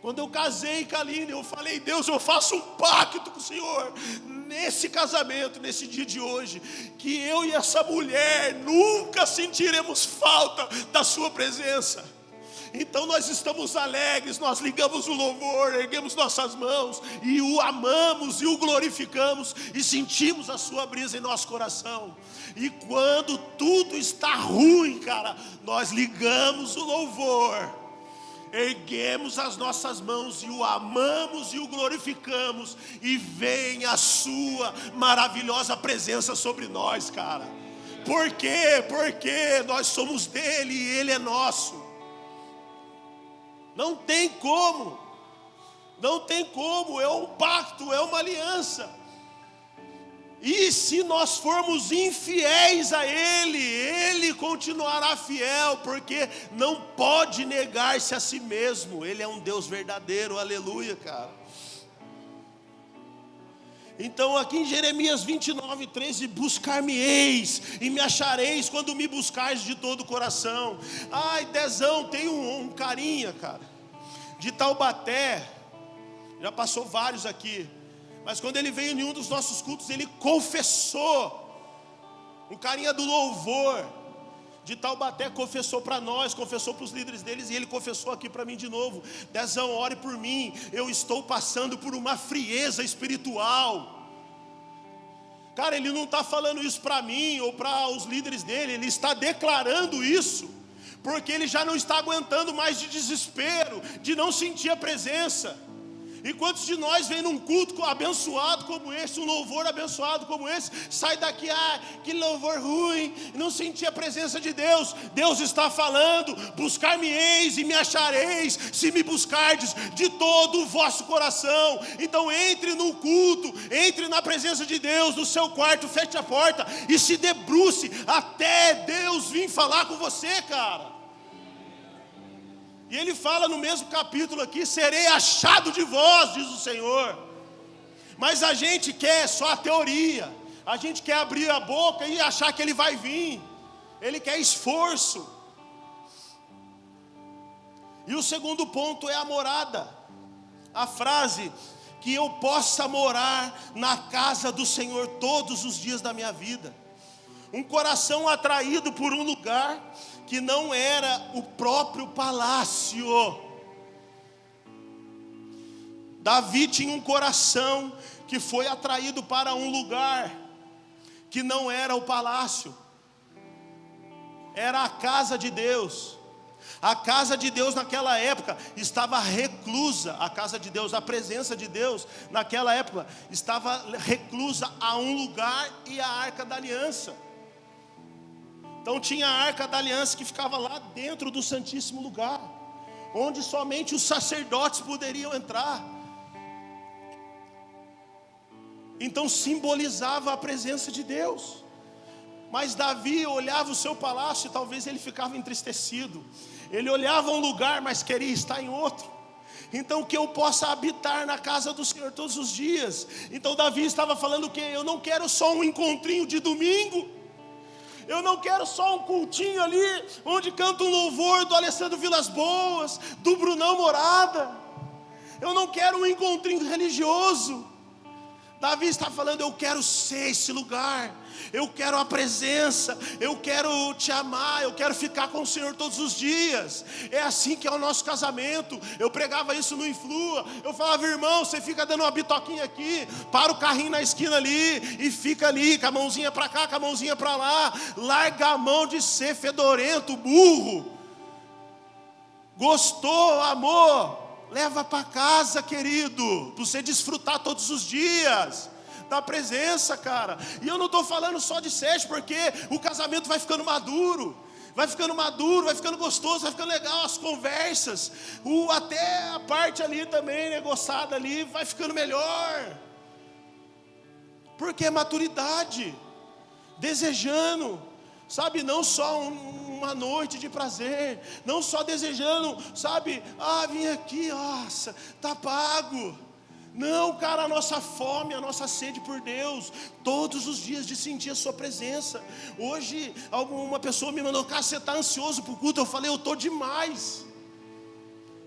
Quando eu casei com a Aline, eu falei: Deus, eu faço um pacto com o Senhor, nesse casamento, nesse dia de hoje, que eu e essa mulher nunca sentiremos falta da sua presença. Então nós estamos alegres, nós ligamos o louvor, erguemos nossas mãos e o amamos e o glorificamos e sentimos a sua brisa em nosso coração. E quando tudo está ruim, cara, nós ligamos o louvor, erguemos as nossas mãos e o amamos e o glorificamos, e vem a sua maravilhosa presença sobre nós, cara. Por quê? Porque nós somos dele e ele é nosso. Não tem como, é um pacto, é uma aliança. E se nós formos infiéis a Ele continuará fiel, porque não pode negar-se a si mesmo. Ele é um Deus verdadeiro, aleluia, cara. Então aqui em Jeremias 29:13, buscar-me-eis e me achareis quando me buscares de todo o coração. Ai, Dezão, tem um carinha, cara, de Taubaté, já passou vários aqui. Mas quando ele veio em um dos nossos cultos, ele confessou. Um carinha do louvor de Taubaté confessou para nós, confessou para os líderes deles, e ele confessou aqui para mim de novo: Dezão, ore por mim, eu estou passando por uma frieza espiritual. Cara, ele não está falando isso para mim ou para os líderes dele, ele está declarando isso, porque ele já não está aguentando mais de desespero, de não sentir a presença. E quantos de nós vem num culto abençoado como esse, um louvor abençoado como esse, sai daqui, que louvor ruim, não senti a presença de Deus. Deus está falando: buscar-me-eis e me achareis, se me buscardes de todo o vosso coração. Então entre no culto, entre na presença de Deus, no seu quarto, feche a porta e se debruce até Deus vir falar com você, cara. E ele fala no mesmo capítulo aqui: serei achado de vós, diz o Senhor. Mas a gente quer só a teoria, a gente quer abrir a boca e achar que ele vai vir. Ele quer esforço. E o segundo ponto é a morada. A frase: que eu possa morar na casa do Senhor todos os dias da minha vida. Um coração atraído por um lugar que não era o próprio palácio. Davi tinha um coração que foi atraído para um lugar que não era o palácio, era a casa de Deus. A casa de Deus naquela época estava reclusa, a casa de Deus, a presença de Deus naquela época estava reclusa a um lugar e a Arca da Aliança. Então tinha a Arca da Aliança que ficava lá dentro do Santíssimo Lugar, onde somente os sacerdotes poderiam entrar. Então simbolizava a presença de Deus. Mas Davi olhava o seu palácio e talvez ele ficava entristecido. Ele olhava um lugar, mas queria estar em outro. Então que eu possa habitar na casa do Senhor todos os dias. Então Davi estava falando que eu não quero só um encontrinho de domingo. Eu não quero só um cultinho ali, onde canta um louvor do Alessandro Vilas Boas, do Brunão Morada. Eu não quero um encontrinho religioso. Davi está falando: eu quero ser esse lugar, eu quero a presença, eu quero te amar, eu quero ficar com o Senhor todos os dias. É assim que é o nosso casamento. Eu pregava isso no Influa. Eu falava: irmão, você fica dando uma bitoquinha aqui, para o carrinho na esquina ali e fica ali, com a mãozinha para cá, com a mãozinha para lá. Larga a mão de ser fedorento, burro. Gostou, amor? Leva para casa, querido, para você desfrutar todos os dias da presença, cara. E eu não estou falando só de sexo, porque o casamento vai ficando maduro, vai ficando gostoso, vai ficando legal as conversas, até a parte ali também, negociada ali, vai ficando melhor, porque é maturidade, desejando, sabe, não só uma noite de prazer, não só desejando, sabe, vim aqui, nossa, tá pago. Não, cara, a nossa fome, a nossa sede por Deus, todos os dias de sentir a sua presença. Hoje, uma pessoa me mandou: cara, você está ansioso para o culto? Eu falei: eu estou demais.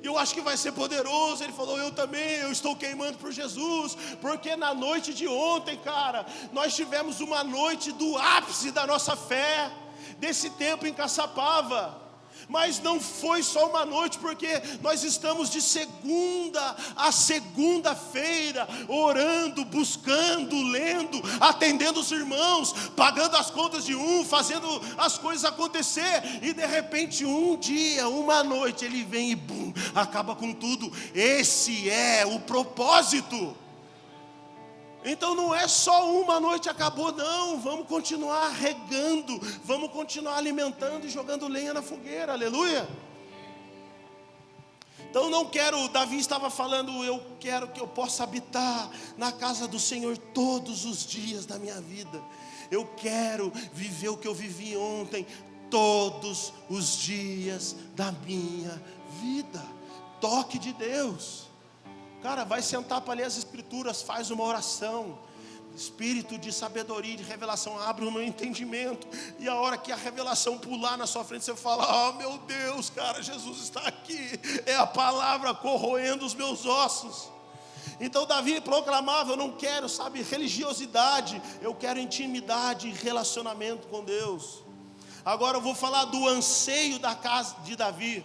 Eu acho que vai ser poderoso. Ele falou: eu também, eu estou queimando por Jesus. Porque na noite de ontem, cara, nós tivemos uma noite do ápice da nossa fé, desse tempo em Caçapava. Mas não foi só uma noite, porque nós estamos de segunda a segunda-feira orando, buscando, lendo, atendendo os irmãos, pagando as contas de fazendo as coisas acontecer. E de repente um dia, uma noite, ele vem e bum, acaba com tudo. Esse é o propósito. Então não é só uma noite acabou, não. Vamos continuar regando, vamos continuar alimentando e jogando lenha na fogueira, aleluia. Então não quero, Davi estava falando: eu quero que eu possa habitar na casa do Senhor todos os dias da minha vida. Eu quero viver o que eu vivi ontem, todos os dias da minha vida. Toque de Deus. Cara, vai sentar para ler as escrituras, faz uma oração. Espírito de sabedoria e de revelação, abre o meu entendimento. E a hora que a revelação pular na sua frente, você fala: oh meu Deus, cara, Jesus está aqui. É a palavra corroendo os meus ossos. Então Davi proclamava: eu não quero, sabe, religiosidade, eu quero intimidade e relacionamento com Deus. Agora eu vou falar do anseio da casa de Davi.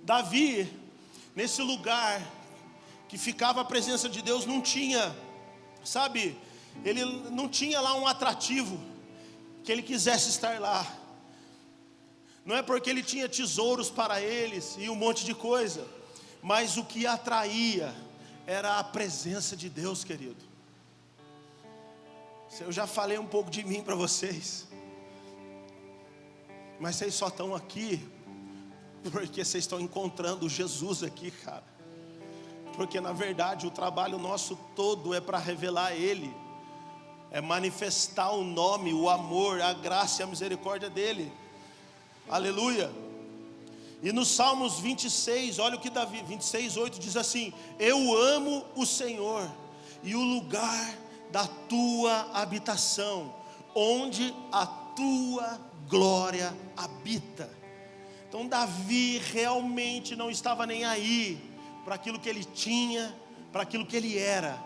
Davi, nesse lugar que ficava a presença de Deus, não tinha, sabe, ele não tinha lá um atrativo que ele quisesse estar lá. não é porque ele tinha tesouros para eles e um monte de coisa, mas o que atraía era a presença de Deus, querido. Eu já falei um pouco de mim para vocês, mas vocês só estão aqui porque vocês estão encontrando Jesus aqui, cara. Porque na verdade o trabalho nosso todo é para revelar Ele, é manifestar o nome, o amor, a graça e a misericórdia dEle. Aleluia. E no Salmos 26, olha o que Davi, 26:8 diz assim: eu amo o Senhor e o lugar da tua habitação, onde a tua glória habita. Então Davi realmente não estava nem aí para aquilo que ele tinha, para aquilo que ele era.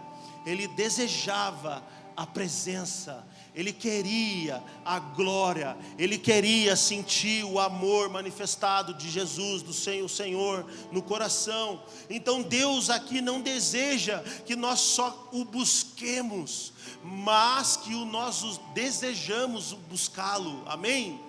Ele desejava a presença, ele queria a glória, ele queria sentir o amor manifestado de Jesus, do Senhor no coração. Então Deus aqui não deseja que nós só o busquemos, mas que nós desejamos buscá-lo. Amém?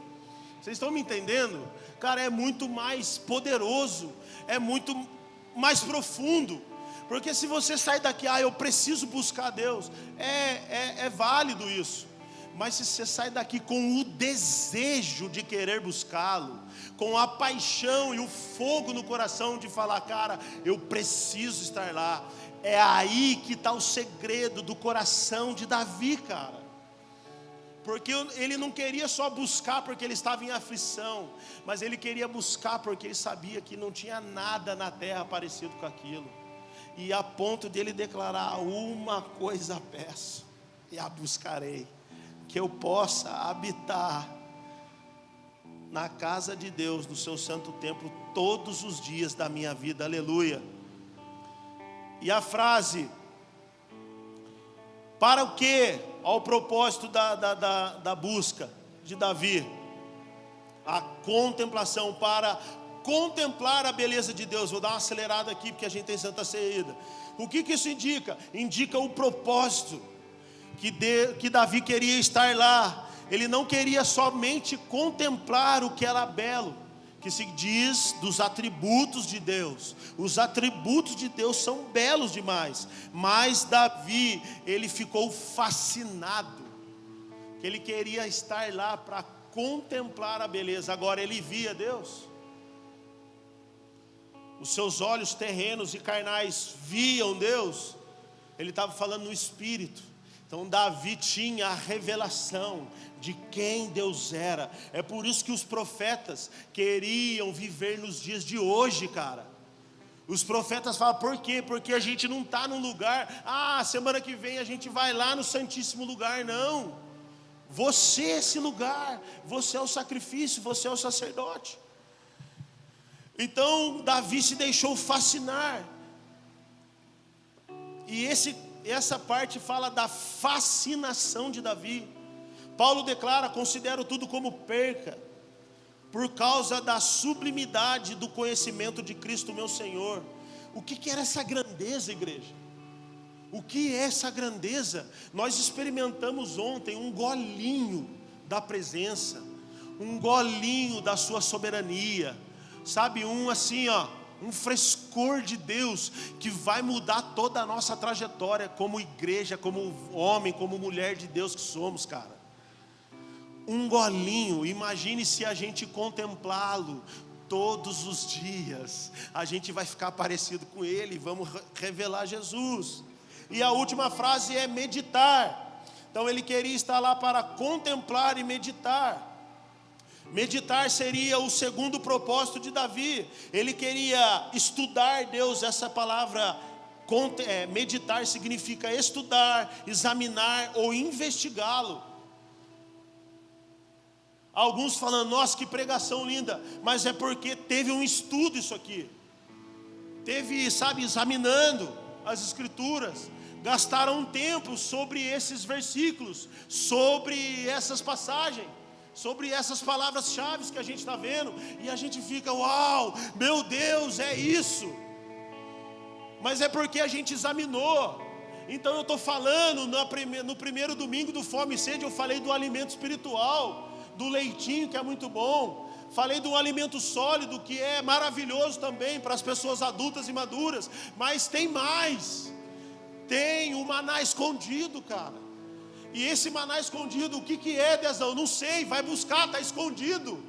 Vocês estão me entendendo? Cara, é muito mais poderoso, é muito mais profundo. Porque se você sai daqui, eu preciso buscar Deus, é válido isso. Mas se você sai daqui com o desejo de querer buscá-lo, com a paixão e o fogo no coração de falar, cara, eu preciso estar lá, é aí que está o segredo do coração de Davi, cara. Porque ele não queria só buscar porque ele estava em aflição, mas ele queria buscar porque ele sabia que não tinha nada na terra parecido com aquilo. E a ponto de ele declarar: uma coisa peço e a buscarei, que eu possa habitar na casa de Deus, no seu santo templo, todos os dias da minha vida. Aleluia. E a frase, para o quê? Ao propósito da busca de Davi, a contemplação, para contemplar a beleza de Deus. Vou dar uma acelerada aqui porque a gente tem Santa Ceia. O que isso indica? Indica o propósito que Davi queria estar lá. Ele não queria somente contemplar o que era belo, que se diz dos atributos de Deus. Os atributos de Deus são belos demais, mas Davi, ele ficou fascinado, que ele queria estar lá para contemplar a beleza. Agora ele via Deus, os seus olhos terrenos e carnais viam Deus, ele estava falando no Espírito. Então Davi tinha a revelação de quem Deus era. É por isso que os profetas queriam viver nos dias de hoje, cara. Os profetas falam, por quê? Porque a gente não está num lugar, semana que vem a gente vai lá no Santíssimo Lugar. Não, você é esse lugar, você é o sacrifício, você é o sacerdote. Então Davi se deixou fascinar. E essa parte fala da fascinação de Davi. Paulo declara: considero tudo como perca, por causa da sublimidade do conhecimento de Cristo meu Senhor. O que era essa grandeza, igreja? O que é essa grandeza? Nós experimentamos ontem um golinho da presença, um golinho da sua soberania, sabe, um frescor de Deus, que vai mudar toda a nossa trajetória como igreja, como homem, como mulher de Deus que somos, cara. Um golinho. Imagine se a gente contemplá-lo todos os dias, a gente vai ficar parecido com Ele, vamos revelar Jesus. E a última frase é meditar. Então ele queria estar lá para contemplar e meditar. Meditar seria o segundo propósito de Davi. Ele queria estudar Deus. Essa palavra meditar significa estudar, examinar ou investigá-lo. Alguns falando, nossa, que pregação linda, mas é porque teve um estudo isso aqui. Teve, examinando as escrituras, gastaram um tempo sobre esses versículos, sobre essas passagens, sobre essas palavras-chave que a gente está vendo, e a gente fica, uau, meu Deus, é isso. Mas é porque a gente examinou. Então eu estou falando, no primeiro domingo do Fome e Sede, eu falei do alimento espiritual, do leitinho que é muito bom. falei de um alimento sólido que é maravilhoso também para as pessoas adultas e maduras, mas tem mais, tem o maná escondido, cara. E esse maná escondido, o que é, Dezão? Não sei, vai buscar, está escondido.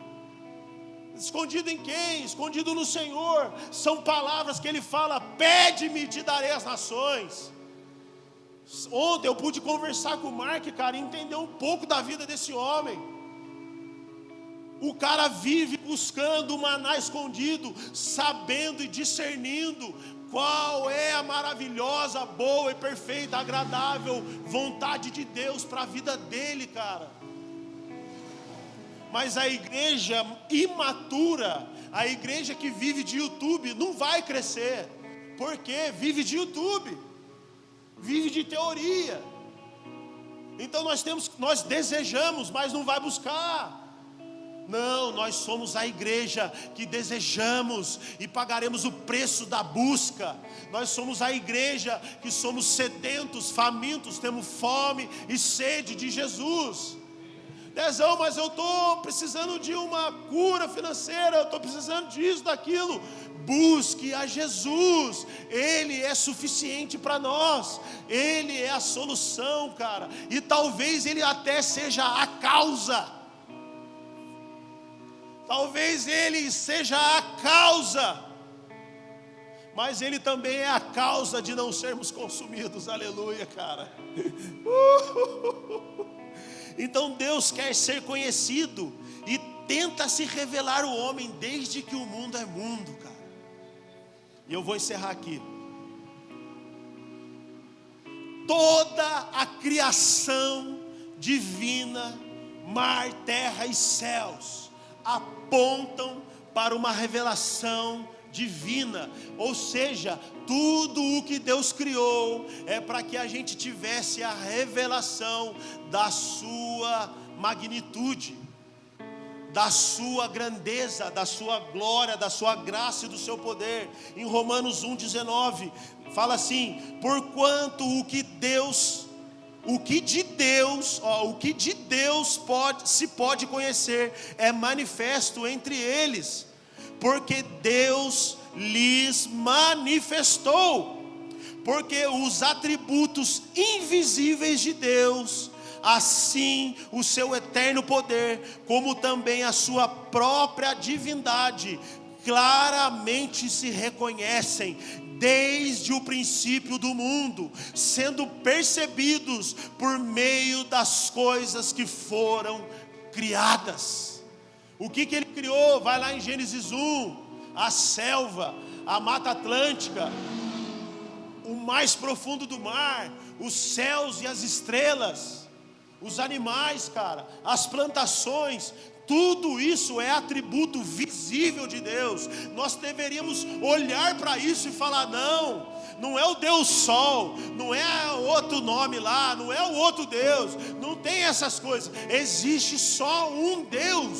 Escondido em quem? Escondido no Senhor. São palavras que Ele fala: pede-me, te darei as nações. Ontem eu pude conversar com o Mark, cara, e entender um pouco da vida desse homem. O cara vive buscando o maná escondido, sabendo e discernindo qual é a maravilhosa, boa e perfeita, agradável vontade de Deus para a vida dele, cara. Mas a igreja imatura, a igreja que vive de YouTube, não vai crescer. Por quê? Vive de YouTube, vive de teoria. Então nós desejamos, mas não vai buscar. Não, nós somos a igreja que desejamos e pagaremos o preço da busca. Nós somos a igreja que somos sedentos, famintos, temos fome e sede de Jesus. Dezão, mas eu estou precisando de uma cura financeira, eu estou precisando disso, daquilo. Busque a Jesus, Ele é suficiente para nós, Ele é a solução, cara. E talvez Ele até seja a causa. Talvez Ele seja a causa, mas Ele também é a causa de não sermos consumidos, aleluia, cara. Então Deus quer ser conhecido e tenta se revelar ao homem desde que o mundo é mundo, cara. E eu vou encerrar aqui. Toda a criação divina, mar, terra e céus, apontam para uma revelação divina, ou seja, tudo o que Deus criou é para que a gente tivesse a revelação da sua magnitude, da sua grandeza, da sua glória, da sua graça e do seu poder. Em Romanos 1,19 fala assim: porquanto o que de Deus se pode conhecer é manifesto entre eles, porque Deus lhes manifestou. Porque os atributos invisíveis de Deus, assim o seu eterno poder, como também a sua própria divindade, claramente se reconhecem desde o princípio do mundo, sendo percebidos por meio das coisas que foram criadas. O que Ele criou? Vai lá em Gênesis 1, a selva, a Mata Atlântica, o mais profundo do mar, os céus e as estrelas, os animais, cara, as plantações. Tudo isso é atributo visível de Deus. Nós deveríamos olhar para isso e falar: não é o Deus Sol, não é outro nome lá, não é o outro Deus, não tem essas coisas. Existe só um Deus,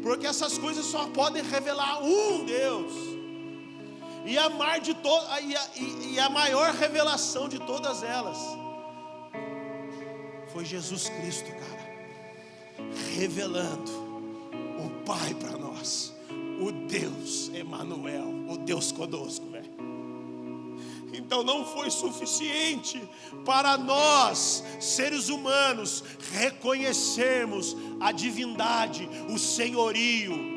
porque essas coisas só podem revelar um Deus. E a maior revelação de todas elas foi Jesus Cristo, cara, revelando o Pai para nós, o Deus Emanuel, o Deus conosco, velho. Então não foi suficiente para nós, seres humanos, reconhecermos a divindade, o senhorio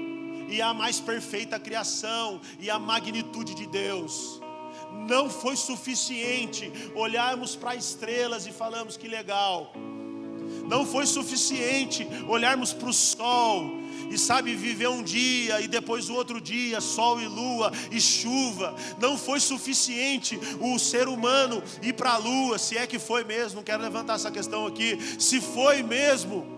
e a mais perfeita criação e a magnitude de Deus. Não foi suficiente olharmos para estrelas e falarmos que legal. Não foi suficiente olharmos para o sol e viver um dia e depois o outro dia, sol e lua e chuva. Não foi suficiente o ser humano ir para a lua, se é que foi mesmo. Não quero levantar essa questão aqui. Se foi mesmo,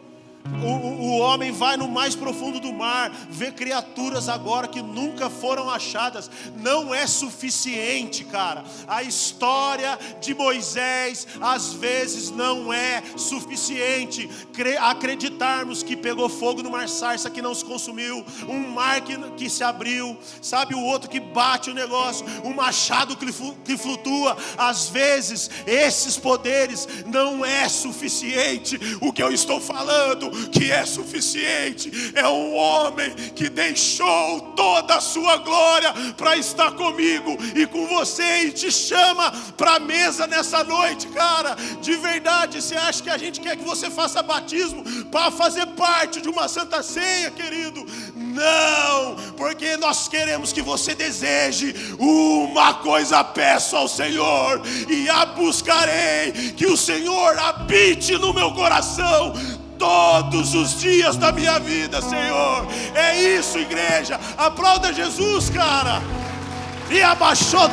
o homem vai no mais profundo do mar, vê criaturas agora que nunca foram achadas. Não é suficiente, cara. A história de Moisés às vezes não é suficiente. Acreditarmos que pegou fogo no mar Sarsa que não se consumiu, um mar que se abriu, o outro que bate o negócio, um machado que flutua. Às vezes esses poderes não é suficiente. O que eu estou falando que é suficiente. É um homem que deixou toda a sua glória para estar comigo e com você, e te chama para a mesa nessa noite, cara. De verdade, você acha que a gente quer que você faça batismo para fazer parte de uma santa ceia, querido? Não, porque nós queremos que você deseje uma coisa. Peço ao Senhor e a buscarei, que o Senhor habite no meu coração todos os dias da minha vida, Senhor. É isso, igreja. Aplauda Jesus, cara. E abaixou,